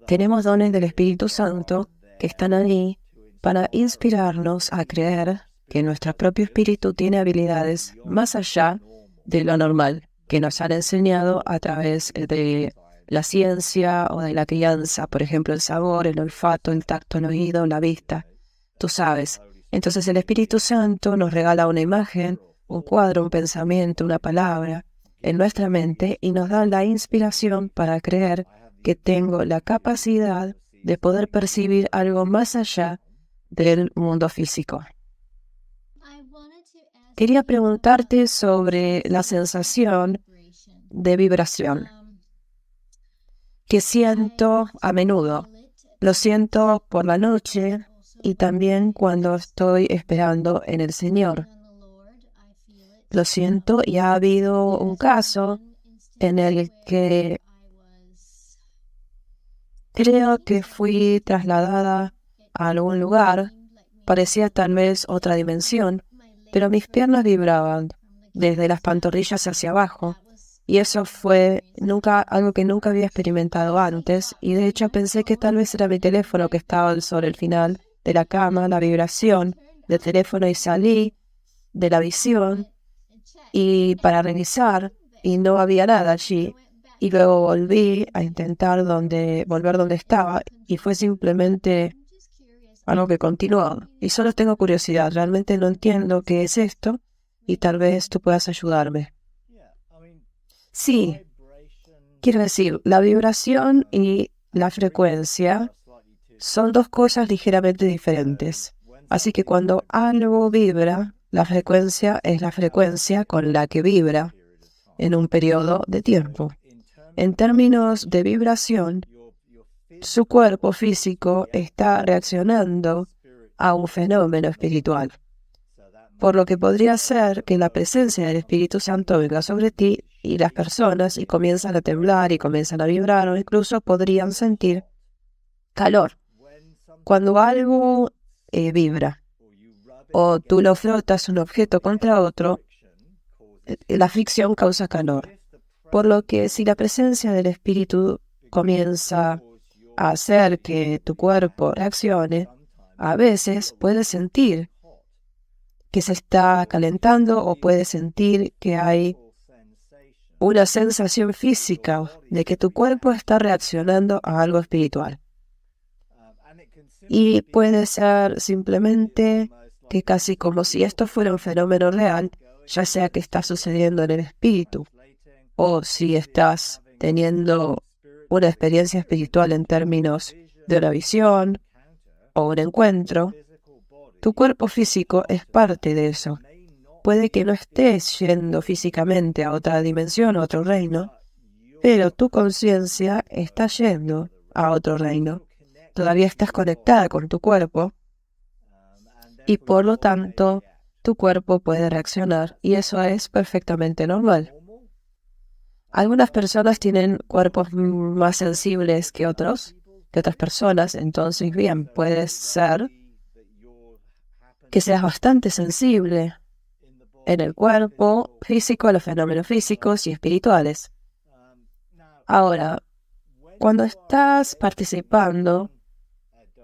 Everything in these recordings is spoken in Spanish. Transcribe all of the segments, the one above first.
Tenemos dones del Espíritu Santo que están ahí para inspirarnos a creer que nuestro propio espíritu tiene habilidades más allá de lo normal, que nos han enseñado a través de la ciencia o de la crianza, por ejemplo, el sabor, el olfato, el tacto, el oído, la vista. Tú sabes. Entonces el Espíritu Santo nos regala una imagen, un cuadro, un pensamiento, una palabra en nuestra mente y nos da la inspiración para creer que tengo la capacidad de poder percibir algo más allá del mundo físico. Quería preguntarte sobre la sensación de vibración que siento a menudo. Lo siento por la noche y también cuando estoy esperando en el Señor. Lo siento y ha habido un caso en el que creo que fui trasladada a algún lugar, parecía tal vez otra dimensión, pero mis piernas vibraban desde las pantorrillas hacia abajo, y eso fue algo que nunca había experimentado antes, y de hecho pensé que tal vez era mi teléfono que estaba sobre el final de la cama, la vibración del teléfono, y salí de la visión y para revisar, y no había nada allí. Y luego volví a intentar volver donde estaba, y fue simplemente algo que continuó. Y solo tengo curiosidad, realmente no entiendo qué es esto, y tal vez tú puedas ayudarme. Sí, quiero decir, la vibración y la frecuencia son dos cosas ligeramente diferentes. Así que cuando algo vibra, la frecuencia es la frecuencia con la que vibra en un periodo de tiempo. En términos de vibración, su cuerpo físico está reaccionando a un fenómeno espiritual, por lo que podría ser que la presencia del Espíritu Santo venga sobre ti y las personas y comienzan a temblar y comienzan a vibrar, o incluso podrían sentir calor. Cuando algo vibra o tú lo frotas un objeto contra otro, la fricción causa calor. Por lo que si la presencia del Espíritu comienza a hacer que tu cuerpo reaccione, a veces puedes sentir que se está calentando o puedes sentir que hay una sensación física de que tu cuerpo está reaccionando a algo espiritual. Y puede ser simplemente que casi como si esto fuera un fenómeno real, ya sea que está sucediendo en el espíritu, o si estás teniendo una experiencia espiritual en términos de una visión o un encuentro, tu cuerpo físico es parte de eso. Puede que no estés yendo físicamente a otra dimensión, a otro reino, pero tu conciencia está yendo a otro reino. Todavía estás conectada con tu cuerpo y por lo tanto tu cuerpo puede reaccionar y eso es perfectamente normal. Algunas personas tienen cuerpos más sensibles que otras personas, entonces bien, puede ser que seas bastante sensible en el cuerpo físico, a los fenómenos físicos y espirituales. Ahora, cuando estás participando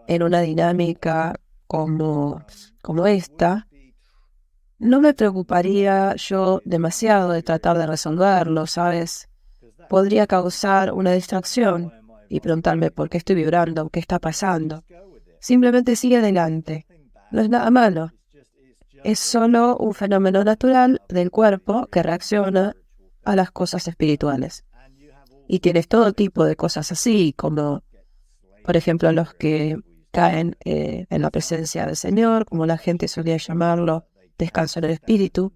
en una dinámica como esta, no me preocuparía yo demasiado de tratar de resolverlo, ¿sabes? Podría causar una distracción y preguntarme por qué estoy vibrando, qué está pasando. Simplemente sigue adelante. No es nada malo. Es solo un fenómeno natural del cuerpo que reacciona a las cosas espirituales. Y tienes todo tipo de cosas así, como, por ejemplo, los que caen en la presencia del Señor, como la gente solía llamarlo, descanso en el espíritu,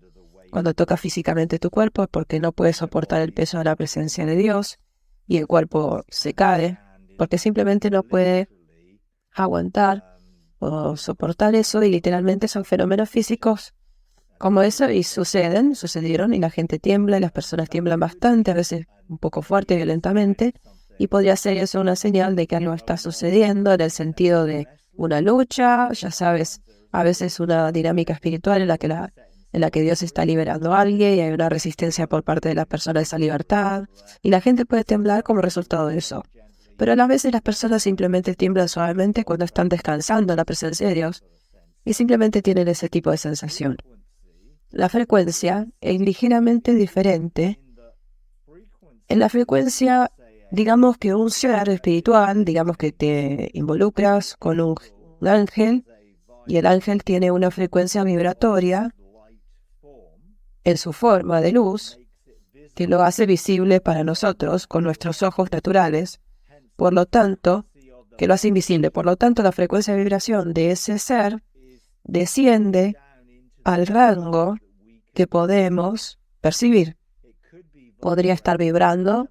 cuando toca físicamente tu cuerpo porque no puedes soportar el peso de la presencia de Dios y el cuerpo se cae porque simplemente no puede aguantar o soportar eso y literalmente son fenómenos físicos como eso y sucedieron y la gente tiembla y las personas tiemblan bastante, a veces un poco fuerte y violentamente y podría ser eso una señal de que algo está sucediendo en el sentido de una lucha, ya sabes, a veces una dinámica espiritual en la que Dios está liberando a alguien y hay una resistencia por parte de las personas a esa libertad y la gente puede temblar como resultado de eso. Pero a las veces las personas simplemente tiemblan suavemente cuando están descansando en la presencia de Dios y simplemente tienen ese tipo de sensación. La frecuencia es ligeramente diferente. En la frecuencia, digamos que un ser espiritual, digamos que te involucras con un ángel y el ángel tiene una frecuencia vibratoria en su forma de luz que lo hace visible para nosotros con nuestros ojos naturales, por lo tanto, que lo hace invisible. Por lo tanto, la frecuencia de vibración de ese ser desciende al rango que podemos percibir. Podría estar vibrando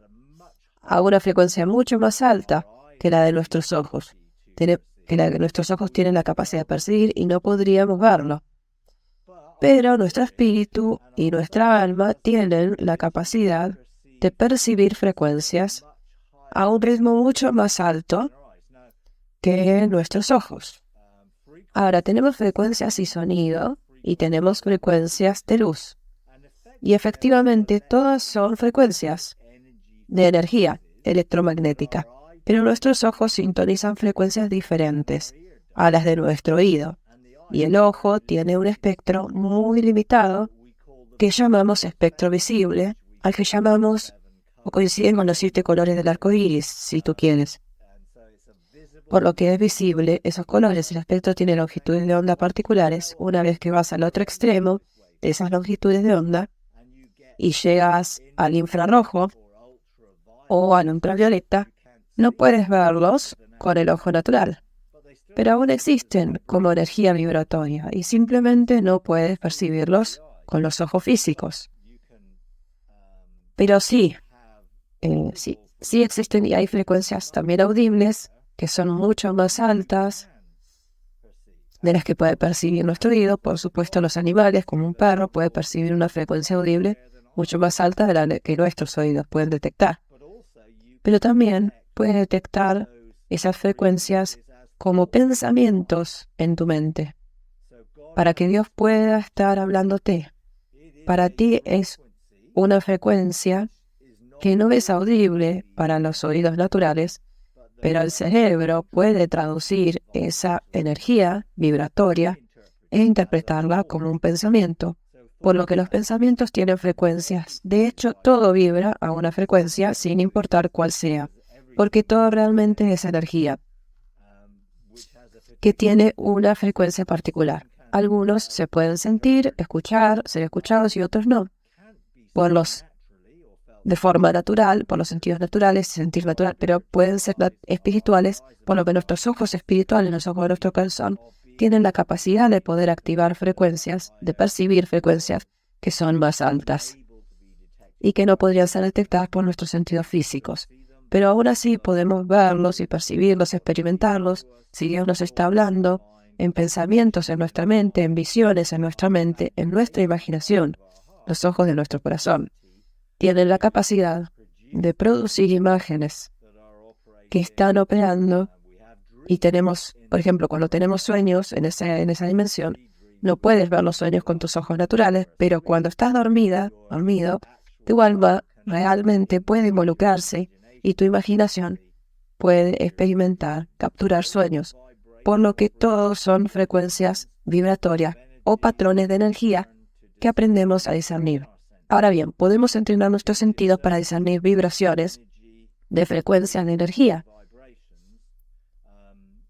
a una frecuencia mucho más alta que la de nuestros ojos, que la que nuestros ojos tienen la capacidad de percibir y no podríamos verlo. Pero nuestro espíritu y nuestra alma tienen la capacidad de percibir frecuencias a un ritmo mucho más alto que nuestros ojos. Ahora, tenemos frecuencias y sonido y tenemos frecuencias de luz. Y efectivamente, todas son frecuencias de energía electromagnética, pero nuestros ojos sintonizan frecuencias diferentes a las de nuestro oído. Y el ojo tiene un espectro muy limitado que llamamos espectro visible, al que llamamos, o coinciden con los 7 colores del arco iris, si tú quieres. Por lo que es visible, esos colores, el espectro tiene longitudes de onda particulares. Una vez que vas al otro extremo de esas longitudes de onda y llegas al infrarrojo o al ultravioleta, no puedes verlos con el ojo natural, pero aún existen como energía vibratoria y simplemente no puedes percibirlos con los ojos físicos. Pero sí existen y hay frecuencias también audibles que son mucho más altas de las que puede percibir nuestro oído. Por supuesto, los animales, como un perro, puede percibir una frecuencia audible mucho más alta de la que nuestros oídos pueden detectar. Pero también puede detectar esas frecuencias como pensamientos en tu mente, para que Dios pueda estar hablándote. Para ti es una frecuencia que no es audible para los oídos naturales, pero el cerebro puede traducir esa energía vibratoria e interpretarla como un pensamiento, por lo que los pensamientos tienen frecuencias. De hecho, todo vibra a una frecuencia sin importar cuál sea, porque todo realmente es energía que tiene una frecuencia particular. Algunos se pueden sentir, escuchar, ser escuchados y otros no, de forma natural, por los sentidos naturales, sentir natural, pero pueden ser espirituales, por lo que nuestros ojos espirituales, los ojos de nuestro corazón, tienen la capacidad de poder activar frecuencias, de percibir frecuencias que son más altas y que no podrían ser detectadas por nuestros sentidos físicos. Pero aún así podemos verlos y percibirlos, experimentarlos, si Dios nos está hablando, en pensamientos en nuestra mente, en visiones en nuestra mente, en nuestra imaginación. Los ojos de nuestro corazón tienen la capacidad de producir imágenes que están operando y tenemos, por ejemplo, cuando tenemos sueños en esa dimensión, no puedes ver los sueños con tus ojos naturales, pero cuando estás dormido, tu alma realmente puede involucrarse y tu imaginación puede experimentar, capturar sueños, por lo que todos son frecuencias vibratorias o patrones de energía que aprendemos a discernir. Ahora bien, podemos entrenar nuestros sentidos para discernir vibraciones de frecuencias de energía.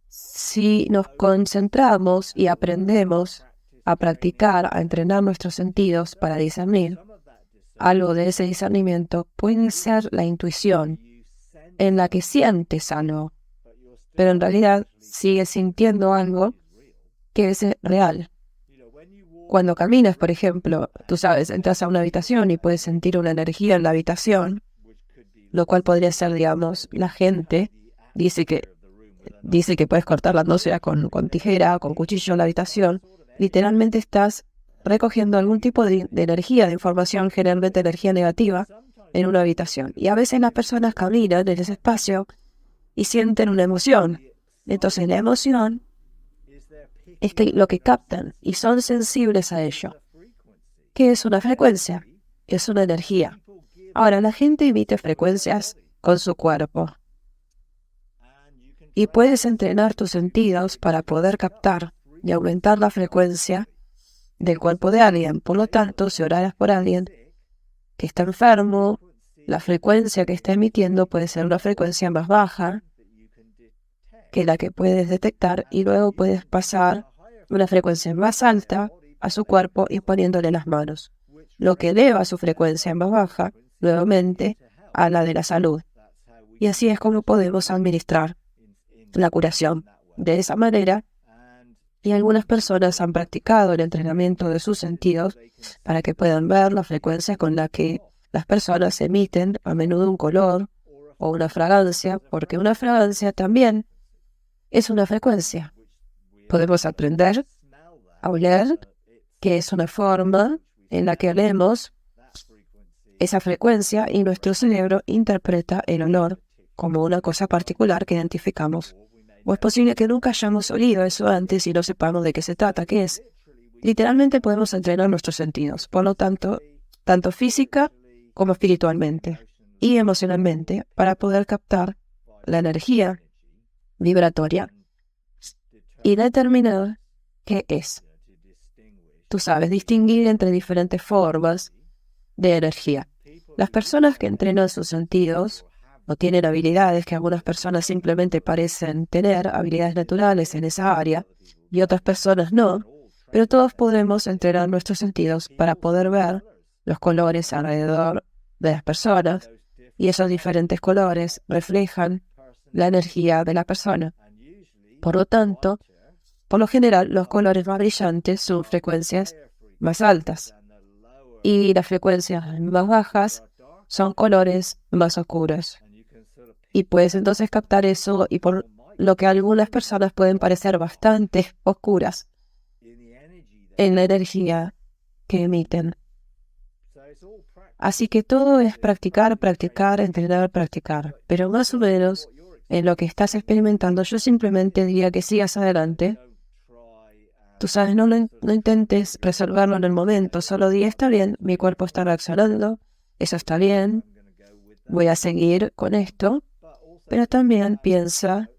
Si nos concentramos y aprendemos a practicar, a entrenar nuestros sentidos para discernir, algo de ese discernimiento puede ser la intuición, en la que sientes algo, pero en realidad sigues sintiendo algo que es real. Cuando caminas, por ejemplo, tú sabes, entras a una habitación y puedes sentir una energía en la habitación, lo cual podría ser, digamos, la gente dice que puedes cortar la atmósfera con tijera, con cuchillo en la habitación. Literalmente estás recogiendo algún tipo de energía, de información, generalmente energía negativa, en una habitación. Y a veces las personas caminan en ese espacio y sienten una emoción. Entonces la emoción es lo que captan y son sensibles a ello. ¿Qué es una frecuencia? Es una energía. Ahora, la gente emite frecuencias con su cuerpo. Y puedes entrenar tus sentidos para poder captar y aumentar la frecuencia del cuerpo de alguien. Por lo tanto, si oraras por alguien que está enfermo, la frecuencia que está emitiendo puede ser una frecuencia más baja que la que puedes detectar, y luego puedes pasar una frecuencia más alta a su cuerpo y poniéndole las manos, lo que eleva su frecuencia más baja nuevamente a la de la salud. Y así es como podemos administrar la curación. De esa manera, y algunas personas han practicado el entrenamiento de sus sentidos para que puedan ver la frecuencia con la que las personas emiten a menudo un color o una fragancia, porque una fragancia también es una frecuencia. Podemos aprender a oler, que es una forma en la que olemos esa frecuencia, y nuestro cerebro interpreta el olor como una cosa particular que identificamos. O es posible que nunca hayamos olido eso antes y no sepamos de qué se trata, qué es. Literalmente podemos entrenar nuestros sentidos, por lo tanto, tanto física como espiritualmente y emocionalmente, para poder captar la energía vibratoria y determinar qué es. Tú sabes distinguir entre diferentes formas de energía. Las personas que entrenan sus sentidos o tienen habilidades que algunas personas simplemente parecen tener, habilidades naturales en esa área, y otras personas no, pero todos podemos entrenar nuestros sentidos para poder ver los colores alrededor de las personas, y esos diferentes colores reflejan la energía de la persona. Por lo tanto, por lo general, los colores más brillantes son frecuencias más altas, y las frecuencias más bajas son colores más oscuros. Y puedes entonces captar eso, y por lo que algunas personas pueden parecer bastante oscuras en la energía que emiten. Así que todo es practicar, practicar, entrenar, practicar. Pero más o menos en lo que estás experimentando, yo simplemente diría que sigas adelante. Tú sabes, no intentes resolverlo en el momento, solo di, está bien, mi cuerpo está reaccionando, eso está bien, voy a seguir con esto, pero también piensa,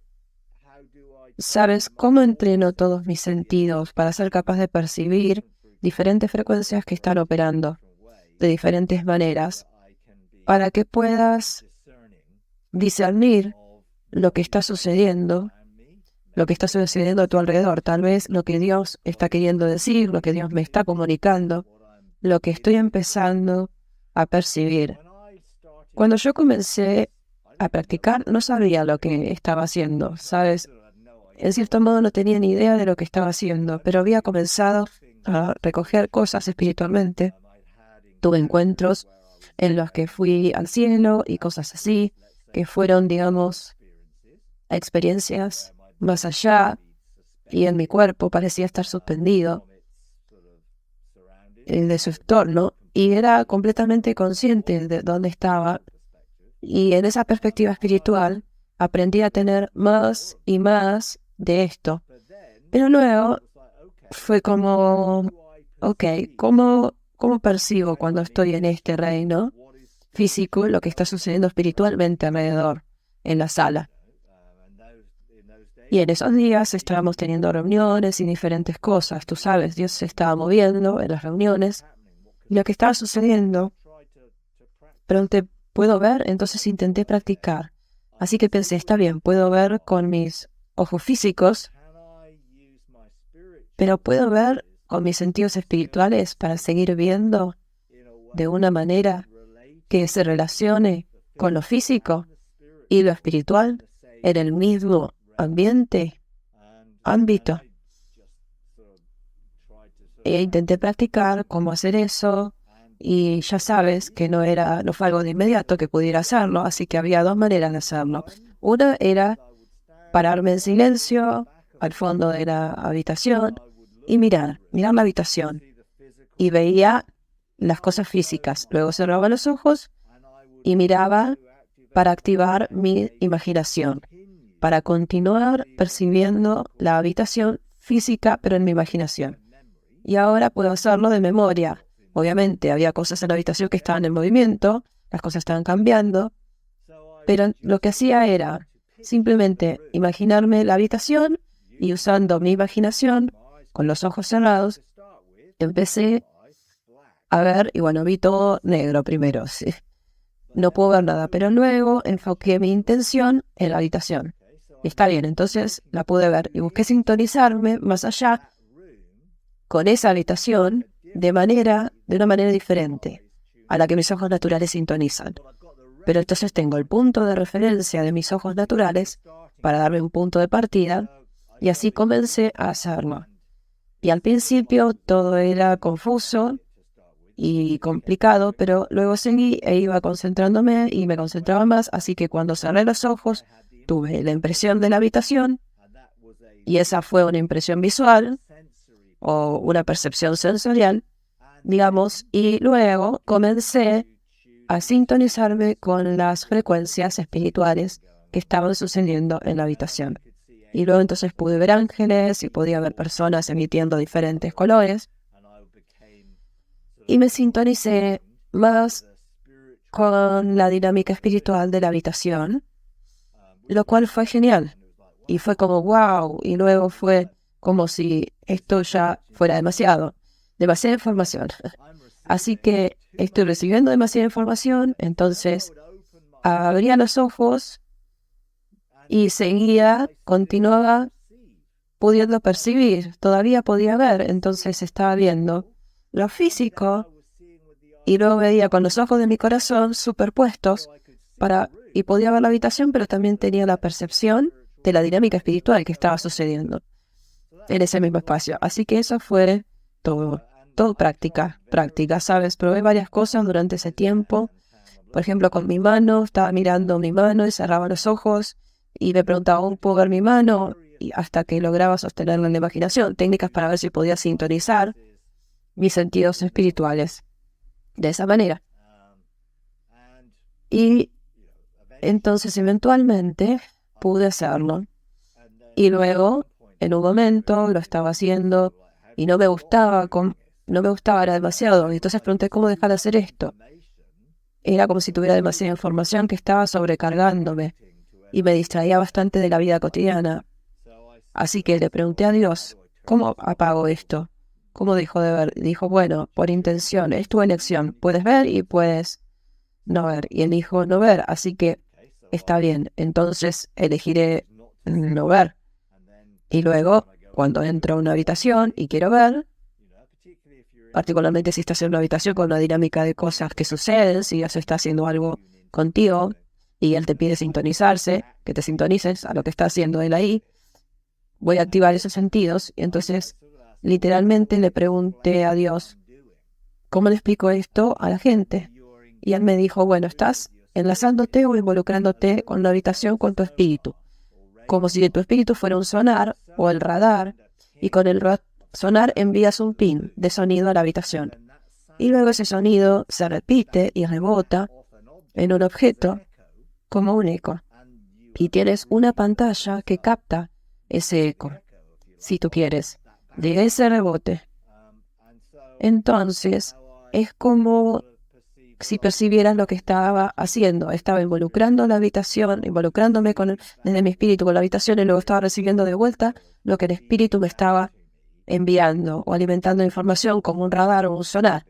¿sabes cómo entreno todos mis sentidos para ser capaz de percibir diferentes frecuencias que están operando de diferentes maneras, para que puedas discernir lo que está sucediendo a tu alrededor? Tal vez lo que Dios está queriendo decir, lo que Dios me está comunicando, lo que estoy empezando a percibir. Cuando yo comencé a practicar, no sabía lo que estaba haciendo, ¿sabes? En cierto modo no tenía ni idea de lo que estaba haciendo, pero había comenzado a recoger cosas espiritualmente. Tuve encuentros en los que fui al cielo y cosas así, que fueron, digamos, experiencias más allá, y en mi cuerpo parecía estar suspendido de su entorno, y era completamente consciente de dónde estaba. Y en esa perspectiva espiritual aprendí a tener más y más de esto. Pero luego fue como, ok, ¿cómo percibo cuando estoy en este reino físico lo que está sucediendo espiritualmente alrededor en la sala? Y en esos días estábamos teniendo reuniones y diferentes cosas. Tú sabes, Dios se estaba moviendo en las reuniones. Y lo que estaba sucediendo, pero puedo ver, entonces intenté practicar. Así que pensé, está bien, puedo ver con mis ojos físicos, pero puedo ver con mis sentidos espirituales para seguir viendo de una manera que se relacione con lo físico y lo espiritual en el mismo ámbito. E intenté practicar cómo hacer eso, y ya sabes que no fue algo de inmediato que pudiera hacerlo, así que había dos maneras de hacerlo. Una era pararme en silencio al fondo de la habitación y mirar la habitación, y veía las cosas físicas. Luego cerraba los ojos y miraba para activar mi imaginación, para continuar percibiendo la habitación física, pero en mi imaginación. Y ahora puedo hacerlo de memoria. Obviamente había cosas en la habitación que estaban en movimiento, las cosas estaban cambiando, pero lo que hacía era simplemente imaginarme la habitación y usando mi imaginación, con los ojos cerrados, empecé a ver, y bueno, vi todo negro primero, sí. No puedo ver nada, pero luego enfoqué mi intención en la habitación. Y está bien, entonces la pude ver y busqué sintonizarme más allá con esa habitación de una manera diferente a la que mis ojos naturales sintonizan. Pero entonces tengo el punto de referencia de mis ojos naturales para darme un punto de partida y así comencé a hacerlo. Y al principio todo era confuso y complicado, pero luego seguí e iba concentrándome y me concentraba más, así que cuando cerré los ojos tuve la impresión de la habitación y esa fue una impresión visual o una percepción sensorial, digamos, y luego comencé a sintonizarme con las frecuencias espirituales que estaban sucediendo en la habitación. Y luego entonces pude ver ángeles y podía ver personas emitiendo diferentes colores. Y me sintonicé más con la dinámica espiritual de la habitación, lo cual fue genial. Y fue como wow, y luego fue como si esto ya fuera demasiada información. Así que estoy recibiendo demasiada información, entonces abría los ojos y continuaba pudiendo percibir, todavía podía ver, entonces estaba viendo lo físico y luego veía con los ojos de mi corazón superpuestos y podía ver la habitación, pero también tenía la percepción de la dinámica espiritual que estaba sucediendo en ese mismo espacio. Así que eso fue todo práctica, ¿sabes? Probé varias cosas durante ese tiempo. Por ejemplo, con mi mano, estaba mirando mi mano y cerraba los ojos y me preguntaba, ¿aún puedo ver mi mano? Y hasta que lograba sostenerla en la imaginación. Técnicas para ver si podía sintonizar mis sentidos espirituales de esa manera. Y entonces eventualmente pude hacerlo. Y luego, en un momento, lo estaba haciendo y no me gustaba, era demasiado. Y entonces pregunté cómo dejar de hacer esto. Era como si tuviera demasiada información que estaba sobrecargándome y me distraía bastante de la vida cotidiana. Así que le pregunté a Dios, ¿cómo apago esto? ¿Cómo dejo de ver? Dijo, bueno, por intención, es tu elección. Puedes ver y puedes no ver. Y él dijo no ver, así que está bien. Entonces elegiré no ver. Y luego, cuando entro a una habitación y quiero ver, particularmente si estás en una habitación con una dinámica de cosas que suceden, si Dios está haciendo algo contigo y Él te pide sintonizarse, que te sintonices a lo que está haciendo Él ahí, voy a activar esos sentidos. Y entonces, literalmente le pregunté a Dios, ¿cómo le explico esto a la gente? Y Él me dijo, bueno, estás enlazándote o involucrándote con la habitación, con tu espíritu, como si tu espíritu fuera un sonar o el radar, y con el sonar envías un pin de sonido a la habitación. Y luego ese sonido se repite y rebota en un objeto como un eco. Y tienes una pantalla que capta ese eco, si tú quieres, de ese rebote. Entonces, es como si percibieras lo que estaba haciendo. Estaba involucrando la habitación, involucrándome desde mi espíritu con la habitación, y luego estaba recibiendo de vuelta lo que el espíritu me estaba enviando o alimentando información como un radar o un sonar.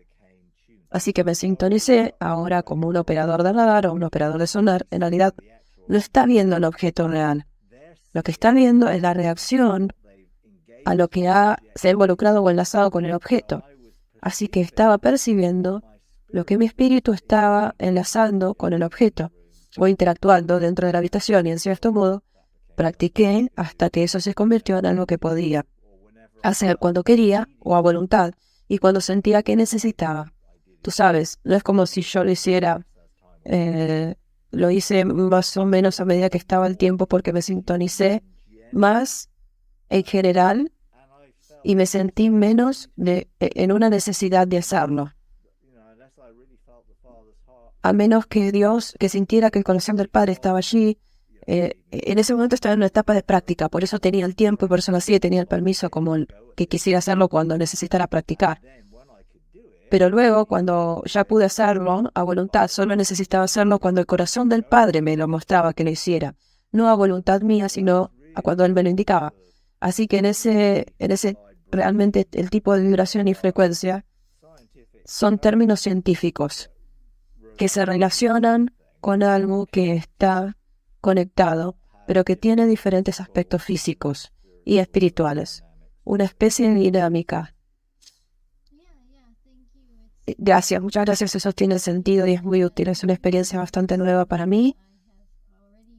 Así que me sintonicé ahora como un operador de radar o un operador de sonar. En realidad no está viendo el objeto real. Lo que está viendo es la reacción a lo que se ha involucrado o enlazado con el objeto. Así que estaba percibiendo lo que mi espíritu estaba enlazando con el objeto o interactuando dentro de la habitación, y en cierto modo practiqué hasta que eso se convirtió en algo que podía hacer cuando quería o a voluntad y cuando sentía que necesitaba. Tú sabes, no es como si yo lo hiciera, lo hice más o menos a medida que estaba el tiempo porque me sintonicé más en general y me sentí menos en una necesidad de hacerlo. A menos que sintiera que el corazón del Padre estaba allí. En ese momento estaba en una etapa de práctica, por eso tenía el tiempo y por eso lo hacía, tenía el permiso como que quisiera hacerlo cuando necesitara practicar. Pero luego, cuando ya pude hacerlo a voluntad, solo necesitaba hacerlo cuando el corazón del Padre me lo mostraba que lo hiciera. no a voluntad mía, sino a cuando Él me lo indicaba. Así que en ese realmente el tipo de vibración y frecuencia son términos científicos que se relacionan con algo que está conectado, pero que tiene diferentes aspectos físicos y espirituales. Una especie de dinámica. Gracias, muchas gracias. Eso tiene sentido y es muy útil. Es una experiencia bastante nueva para mí.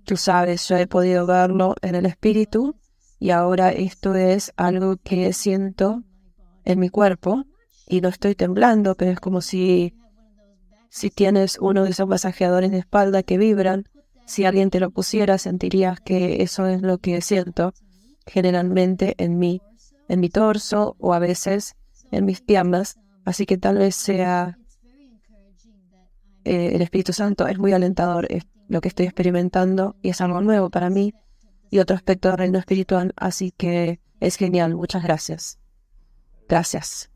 Tú sabes, yo he podido verlo en el espíritu y ahora esto es algo que siento en mi cuerpo y no estoy temblando, pero es como si tienes uno de esos masajeadores de espalda que vibran. Si alguien te lo pusiera, sentirías que eso es lo que siento generalmente en mi torso o a veces en mis piernas. Así que tal vez sea el Espíritu Santo. Es muy alentador lo que estoy experimentando y es algo nuevo para mí y otro aspecto del reino espiritual. Así que es genial. Muchas gracias. Gracias.